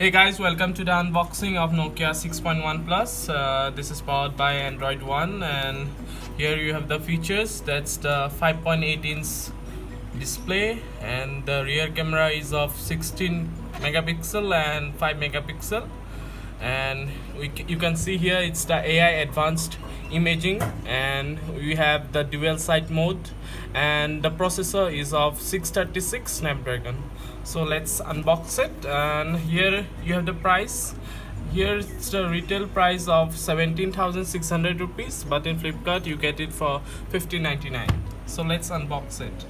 Hey guys, welcome to the unboxing of Nokia 6.1 Plus. This is powered by Android One, and here you have the features. That's the 5.8 inch display, and the rear camera is of 16 megapixel and 5 megapixel. And you can see here it's the AI advanced imaging, and we have the dual site mode, and the processor is of 636 Snapdragon. So let's unbox it, and here you have the price. Here's the retail price of 17,600 rupees, but in Flipkart you get it for 1599. So let's unbox it.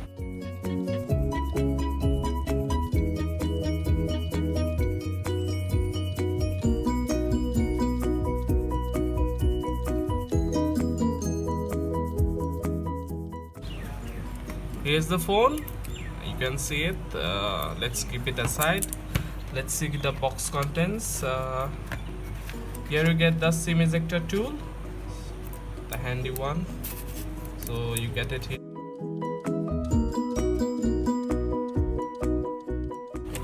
Here's the phone, you can see it. Let's keep it aside. Let's see the box contents. Here you get the SIM ejector tool, the handy one, so you get it here.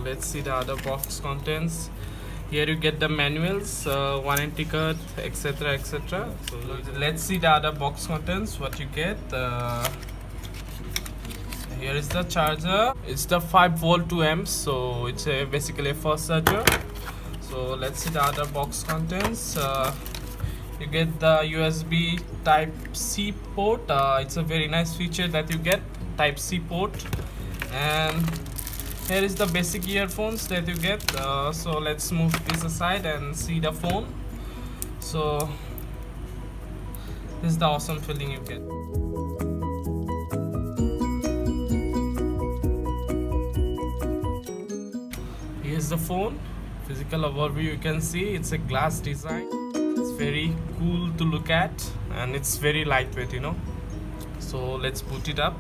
Let's see the other box contents. Here you get the manuals, warranty card, etc, etc. So let's see the other box contents, what you get. Here is the charger. It's the 5-volt 2 amps, so it's basically a fast charger. So let's see the other box contents. You get the USB type C port. It's a very nice feature that you get, type C port. And here is the basic earphones that you get. So let's move this aside and see the phone. So this is the awesome feeling you get. Here's the phone, physical overview. You can see it's a glass design. It's very cool to look at, and it's very lightweight, so let's boot it up.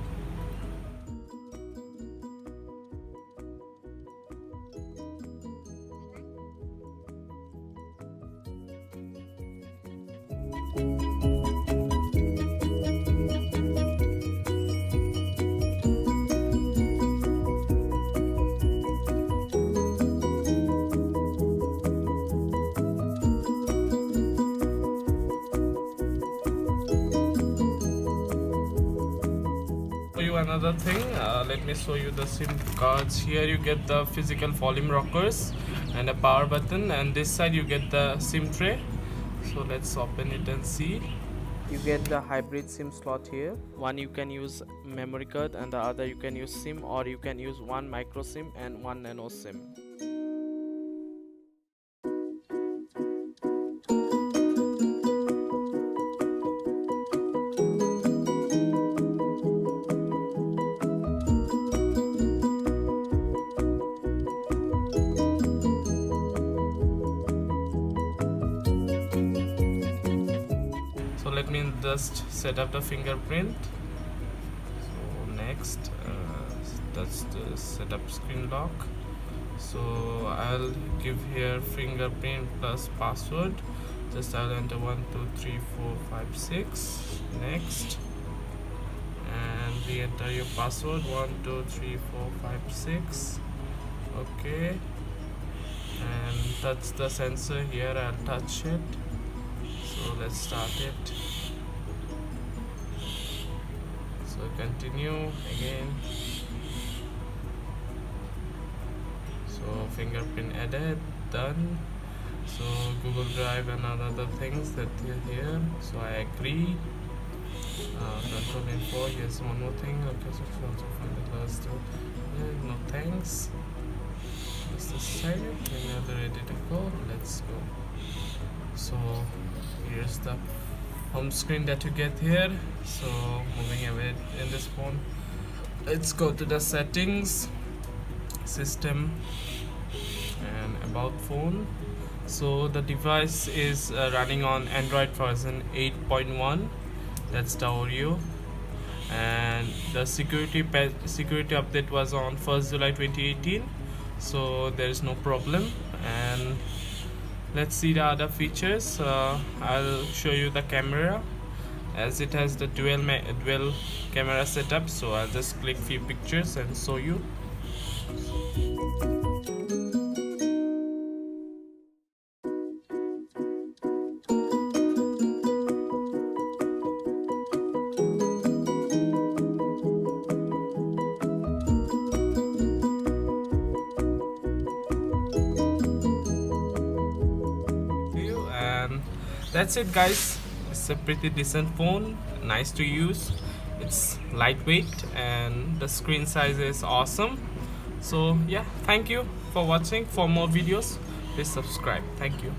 Another thing, let me show you the SIM cards. Here you get the physical volume rockers and a power button, and this side you get the SIM tray. So let's open it and see. You get the hybrid SIM slot here. One you can use memory card, and the other you can use SIM, or you can use one micro SIM and one nano SIM. Let me just set up the fingerprint. So next, that's the setup screen lock. So I'll give here fingerprint plus password. Just I'll enter 1 2 3 4 5 6. Next, and re-enter your password 1 2 3 4 5 6. Okay, and touch the sensor here. I'll touch it. So let's start it. So continue again. So fingerprint added, done. So Google Drive and other things that are here. So I agree. Control info. Here's one more thing. Okay, so also find the last. No thanks. Just a second. And we're ready to go. Let's go. So here's the home screen that you get here. So moving away in this phone, let's go to the settings, system, and about phone. So the device is running on Android version 8.1. that's the Oreo, and the security update was on 1st July 2018, so there is no problem. And let's see the other features. I'll show you the camera, as it has the dual camera setup. So I'll just click few pictures and show you. that's it, guys. It's a pretty decent phone, nice to use. It's lightweight and the screen size is awesome. So yeah, thank you for watching. For more videos, please subscribe. Thank you.